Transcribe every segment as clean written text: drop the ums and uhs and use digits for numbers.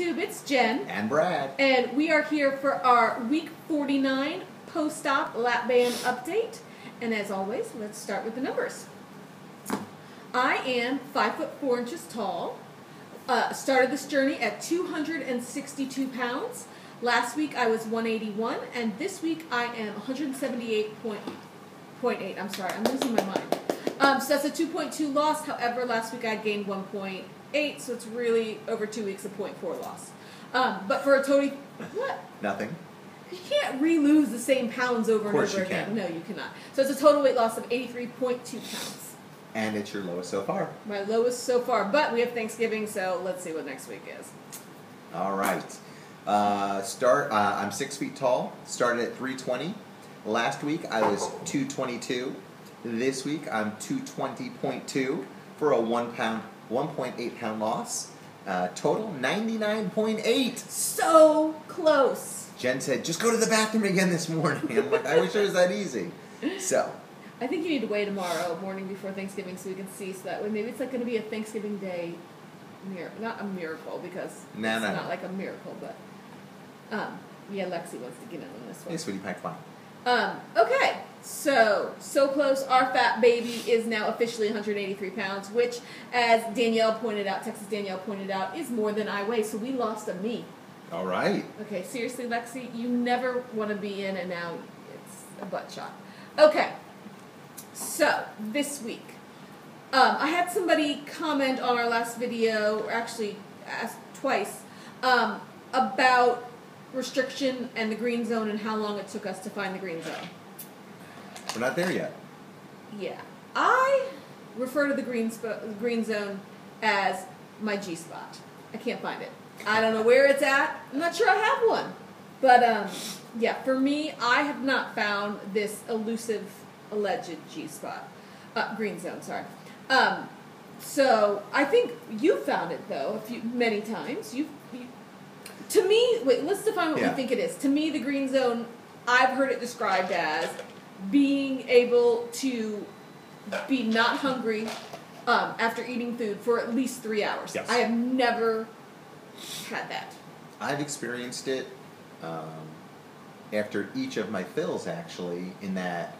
YouTube, it's Jen. And Brad. And we are here for our week 49 post-op lap band update. And as always, let's start with the numbers. I am 5 foot 4 inches tall. Started this journey at 262 pounds. Last week I was 181, and this week I am 178.8. I'm sorry, I'm losing my mind. So that's a 2.2 loss. However, last week I gained 1.8, so it's really over 2 weeks a 0.4 loss. But for a total, what? Nothing. You can't re-lose the same pounds over and over again. Can. No, you cannot. So it's a total weight loss of 83.2 pounds. And it's your lowest so far. My lowest so far, but we have Thanksgiving, so let's see what next week is. All right. I'm 6 feet tall. Started at 320. Last week I was 222. This week I'm 220.2 for a 1.8 pound loss. Total 99.8. So close. Jen said, just go to the bathroom again this morning. I'm like, I wish it was that easy. So. I think you need to wait tomorrow morning before Thanksgiving so we can see. So that way maybe it's like going to be a Thanksgiving Day not a miracle because not like a miracle, but yeah, Lexi wants to get in on this one. Hey, sweetie pie, fine. Okay, so close. Our fat baby is now officially 183 pounds, which, as Danielle pointed out, Texas Danielle pointed out, is more than I weigh. So we lost a me. All right. Okay, seriously, Lexi, you never want to be in, and now it's a butt shot. Okay, so this week, I had somebody comment on our last video, or actually asked twice, about restriction and the green zone and how long it took us to find the green zone. We're not there yet. Yeah. I refer to the green zone as my G-spot. I can't find it. I don't know where it's at. I'm not sure I have one. But, yeah, for me, I have not found this elusive, alleged G-spot. Green zone, sorry. So, I think you found it, though, many times. To me, wait, let's define what we think it is. To me, the green zone, I've heard it described as being able to be not hungry after eating food for at least 3 hours. Yes. I have never had that. I've experienced it after each of my fills, actually, in that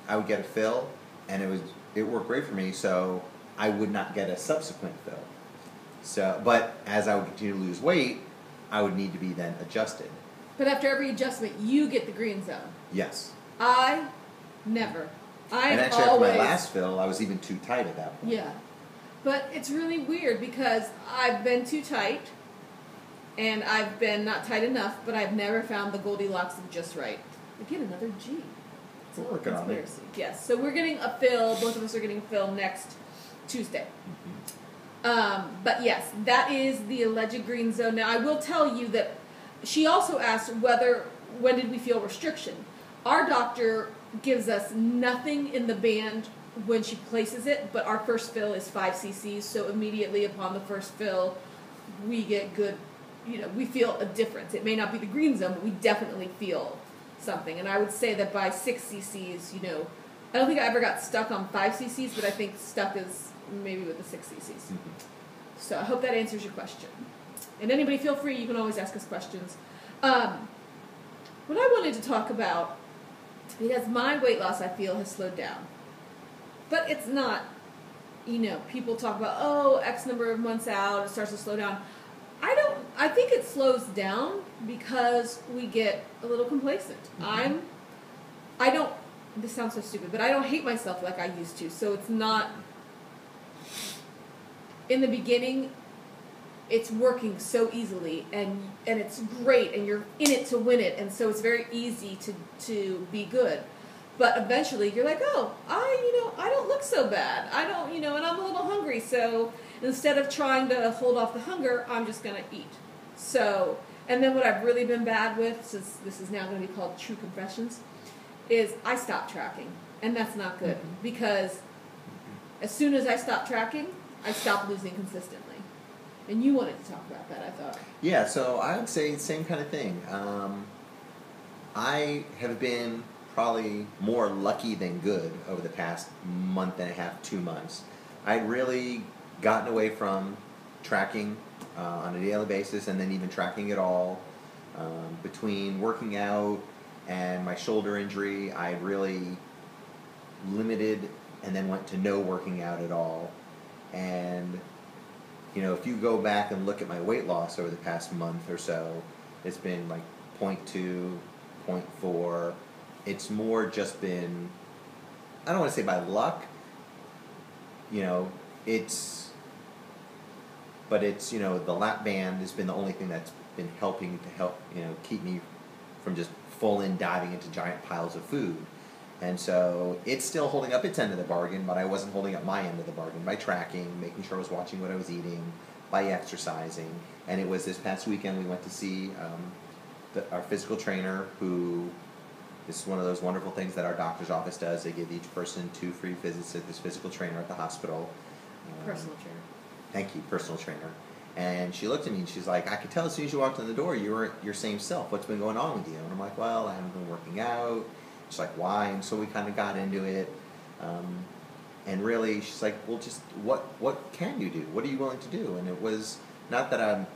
I would get a fill, and it worked great for me, so I would not get a subsequent fill. So, but as I would continue to lose weight, I would need to be then adjusted. But after every adjustment, you get the green zone. Yes. I never. And actually, after my last fill, I was even too tight at that point. Yeah. But it's really weird because I've been too tight, and I've been not tight enough, but I've never found the Goldilocks of just right. Again, another G. We're working on it. Yes. So we're getting a fill. Both of us are getting a fill next Tuesday. Mm-hmm. But yes, that is the alleged green zone. Now, I will tell you that she also asked when did we feel restriction. Our doctor gives us nothing in the band when she places it, but our first fill is 5 cc's, so immediately upon the first fill, we get good, we feel a difference. It may not be the green zone, but we definitely feel something. And I would say that by 6 cc's, I don't think I ever got stuck on 5 cc's, but I think stuck is maybe with the 6 cc's. Mm-hmm. So I hope that answers your question. And anybody feel free, you can always ask us questions. What I wanted to talk about, because my weight loss, I feel, has slowed down. But it's not, people talk about, X number of months out, it starts to slow down. I think it slows down because we get a little complacent. Mm-hmm. This sounds so stupid, but I don't hate myself like I used to. So it's not, in the beginning, it's working so easily, and it's great, and you're in it to win it, and so it's very easy to be good. But eventually, you're like, I don't look so bad. I don't, and I'm a little hungry, so instead of trying to hold off the hunger, I'm just going to eat. So, and then what I've really been bad with, since this is now going to be called True Confessions, is I stopped tracking, and that's not good, because as soon as I stopped tracking, I stopped losing consistently. And you wanted to talk about that, I thought. Yeah, so I would say the same kind of thing. I have been probably more lucky than good over the past month and a half, 2 months. I'd really gotten away from tracking on a daily basis, and then even tracking it all. Between working out and my shoulder injury, I really limited and then went to no working out at all. And if you go back and look at my weight loss over the past month or so, it's been like 0.2, 0.4. It's more just been, I don't want to say by luck, but it's, the lap band has been the only thing that's been helping to help, keep me from just full in diving into giant piles of food. And so it's still holding up its end of the bargain, but I wasn't holding up my end of the bargain by tracking, making sure I was watching what I was eating, by exercising. And it was this past weekend we went to see our physical trainer, who is one of those wonderful things that our doctor's office does. They give each person 2 free visits to this physical trainer at the hospital. Personal trainer. Thank you, personal trainer. And she looked at me and she's like, I could tell as soon as you walked in the door you were your same self. What's been going on with you? And I'm like, well, I haven't been working out. She's like, why? And so we kind of got into it. And really, she's like, well, just what can you do? What are you willing to do? And it was not that I'm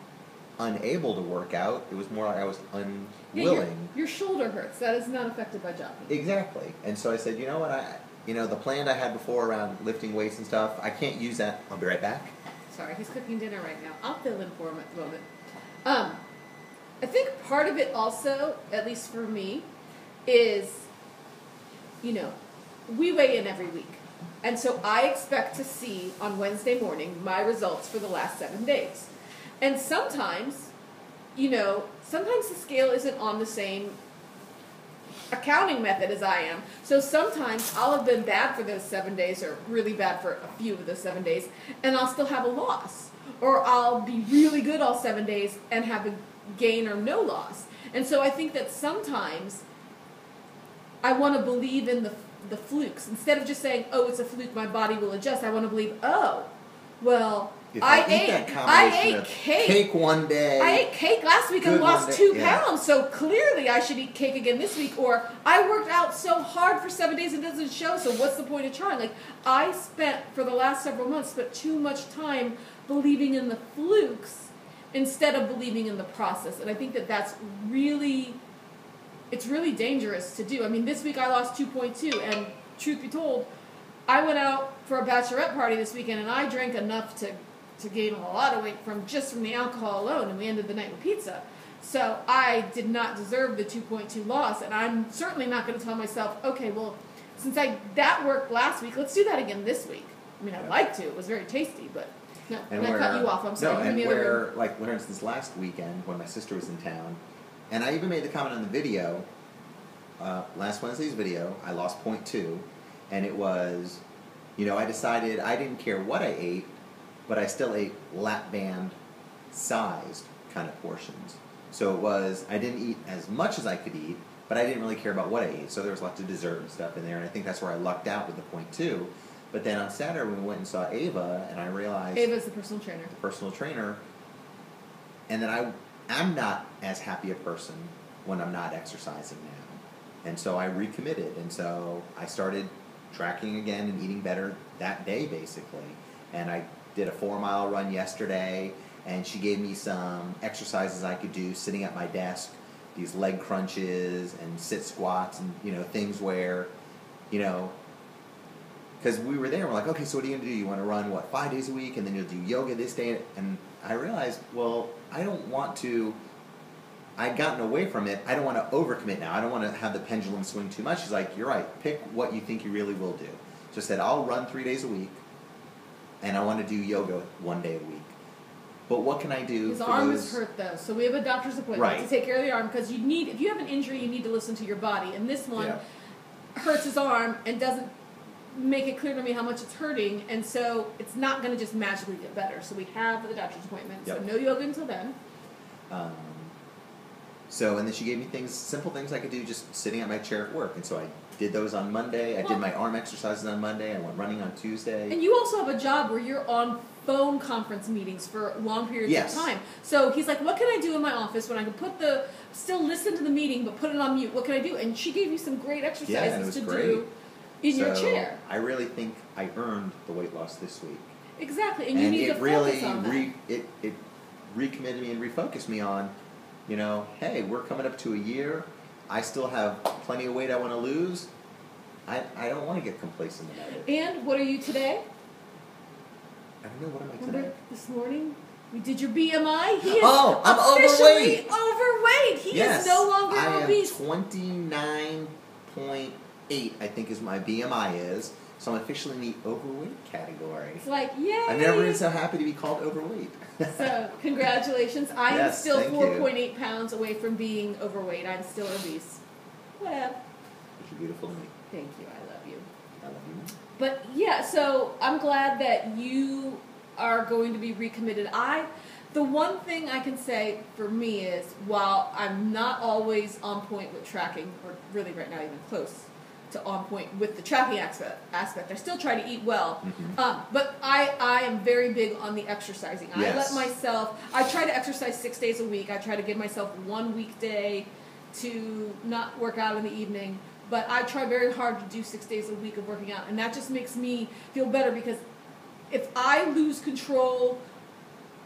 unable to work out. It was more like I was unwilling. Your shoulder hurts. That is not affected by jogging. Exactly. And so I said, you know what? The plan I had before around lifting weights and stuff, I can't use that. I'll be right back. Sorry, he's cooking dinner right now. I'll fill in for him at the moment. I think part of it also, at least for me, is, we weigh in every week. And so I expect to see on Wednesday morning my results for the last 7 days. And sometimes, sometimes the scale isn't on the same accounting method as I am. So sometimes I'll have been bad for those 7 days, or really bad for a few of those 7 days, and I'll still have a loss. Or I'll be really good all 7 days and have a gain or no loss. And so I think that sometimes I want to believe in the flukes. Instead of just saying, oh, it's a fluke, my body will adjust, I want to believe, oh, well, if I ate cake one day. I ate cake last week and lost 2 pounds, so clearly I should eat cake again this week. Or I worked out so hard for 7 days it doesn't show, so what's the point of trying? Like, I spent, for the last several months, too much time believing in the flukes instead of believing in the process. And I think that that's really, it's really dangerous to do. I mean, this week I lost 2.2, and truth be told, I went out for a bachelorette party this weekend, and I drank enough to gain a lot of weight from the alcohol alone, and we ended the night with pizza. So I did not deserve the 2.2 loss, and I'm certainly not going to tell myself, okay, well, since that worked last week, let's do that again this week. I mean, I'd like to. It was very tasty, but no. And I cut you off. I'm sorry. No, and where, like, for instance, last weekend when my sister was in town, and I even made the comment on the video, last Wednesday's video, I lost 0.2, and it was, I decided I didn't care what I ate, but I still ate lap band sized kind of portions. So it was, I didn't eat as much as I could eat, but I didn't really care about what I ate. So there was lots of dessert and stuff in there, and I think that's where I lucked out with the 0.2. But then on Saturday when we went and saw Ava, and I realized... Ava's the personal trainer. The personal trainer. And then I'm not as happy a person when I'm not exercising now. And so I recommitted, and so I started tracking again and eating better that day, basically. And I did a 4-mile run yesterday, and she gave me some exercises I could do sitting at my desk, these leg crunches and sit squats and, things where, because we were there, we're like, okay, so what are you going to do? You want to run, 5 days a week, and then you'll do yoga this day? And I realized, well, I don't want to, I'd gotten away from it. I don't want to overcommit now. I don't want to have the pendulum swing too much. She's like, you're right, pick what you think you really will do. So I said, I'll run 3 days a week, and I want to do yoga 1 day a week. But what can I do? His arm is hurt, though, so we have a doctor's appointment to take care of the arm, because if you have an injury, you need to listen to your body. And this one hurts his arm and doesn't make it clear to me how much it's hurting, and so it's not going to just magically get better. So we have the doctor's appointment, so no yoga until then. And then she gave me simple things I could do just sitting at my chair at work. And so I did those on Monday. I did my arm exercises on Monday. I went running on Tuesday. And you also have a job where you're on phone conference meetings for long periods of time. So he's like, what can I do in my office when I can still listen to the meeting but put it on mute? What can I do? And she gave you some great exercises to do in your chair. I really think I earned the weight loss this week. Exactly, and you need to focus on that. It recommitted me and refocused me on, hey, we're coming up to a year. I still have plenty of weight I want to lose. I don't want to get complacent about it. And what are you today? I don't know, what am I today? Remember this morning? We did your BMI. He is I'm officially overweight. He is no longer obese. I am 29.8, I think is my BMI is. So I'm officially in the overweight category. It's like, yay! I've never been so happy to be called overweight. So, congratulations. I am still thank 4.8 pounds away from being overweight. I'm still obese. Whatever. You're beautiful to me. Thank you. I love you. I love you. But yeah, so I'm glad that you are going to be recommitted. The one thing I can say for me is, while I'm not always on point with tracking, or really right now even close to on point with the tracking aspect, I still try to eat well. Mm-hmm. But I am very big on the exercising. Yes. I try to exercise 6 days a week. I try to give myself one weekday to not work out in the evening. But I try very hard to do 6 days a week of working out. And that just makes me feel better, because if I lose control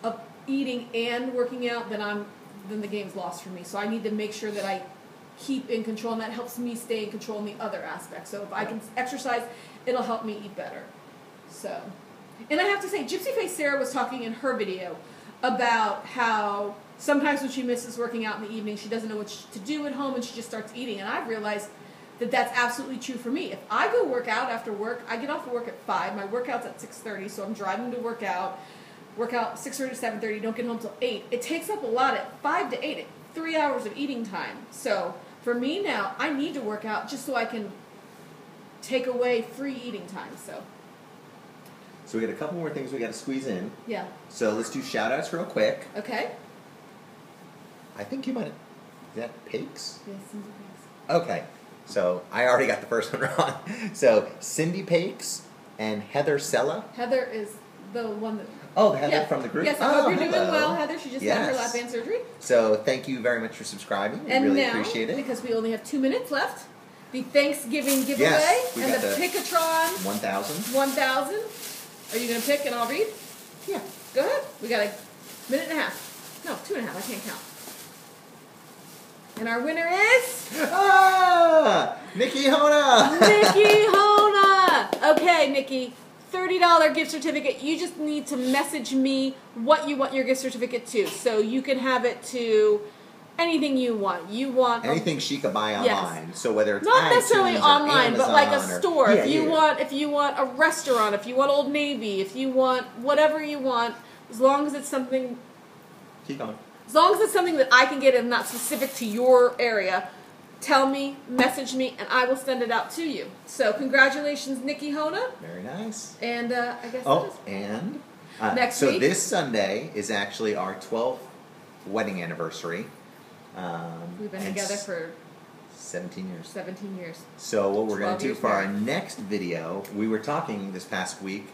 of eating and working out, then the game's lost for me. So I need to make sure that I keep in control, and that helps me stay in control in the other aspects. So if I can exercise, it'll help me eat better. So, and I have to say, Gypsy Face Sarah was talking in her video about how sometimes when she misses working out in the evening, she doesn't know what to do at home, and she just starts eating. And I've realized that that's absolutely true for me. If I go work out after work, I get off of work at 5. My workout's at 6:30, so I'm driving to work out 6:30 to 7:30, don't get home till 8. It takes up a lot at 5 to 8, 3 hours of eating time. So for me now, I need to work out just so I can take away free eating time. So we got a couple more things we got to squeeze in. Yeah. So let's do shout-outs real quick. Okay. I think you might have... Is that Pakes? Yes, Cindy Pakes. Okay. So I already got the first one wrong. So Cindy Pakes and Heather Sella. Heather is the one that... Oh, Heather from the group? Yes, I hope you're doing well, Heather. She just had her lap band surgery. So thank you very much for subscribing. We and really now, appreciate it. Because we only have 2 minutes left, the Thanksgiving giveaway Yes, and the Pickatron 1,000. 1,000. Are you going to pick and I'll read? Yeah. Go ahead. We got a minute and a half. No, 2.5. I can't count. And our winner is... Nikki Hona! Nikki Hona! Okay, Nikki. $30 gift certificate. You just need to message me what you want your gift certificate to. So you can have it to anything you want. Anything she could buy online. Yes. So whether it's not iTunes necessarily online, but like a store. Yeah, if you want a restaurant, if you want Old Navy, if you want whatever you want, as long as it's something. Keep going. As long as it's something that I can get and not specific to your area, tell me, message me, and I will send it out to you. So congratulations, Nikki Hona. Very nice. And I guess and next so week. This Sunday is actually our 12th wedding anniversary. We've been together for 17 years. 17 years. So what we're going to do for our married. next video, we were talking this past week,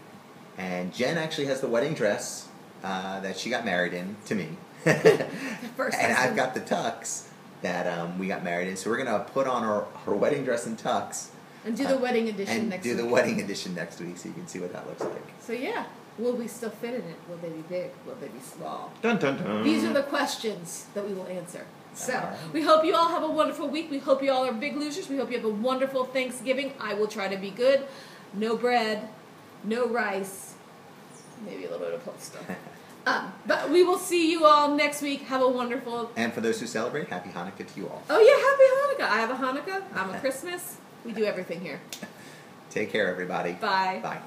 and Jen actually has the wedding dress that she got married in to me. And I've got the tux that we got married in. So we're going to put on her wedding dress and tux. And do the wedding edition next week. And do the wedding edition next week so you can see what that looks like. So yeah, will we still fit in it? Will they be big? Will they be small? Dun dun dun. These are the questions that we will answer. So we hope you all have a wonderful week. We hope you all are big losers. We hope you have a wonderful Thanksgiving. I will try to be good. No bread, no rice, maybe a little bit of post stuff. But we will see you all next week. Have a wonderful... And for those who celebrate, happy Hanukkah to you all. Oh yeah, happy Hanukkah. I have a Hanukkah. I'm a Christmas. We do everything here. Take care, everybody. Bye. Bye.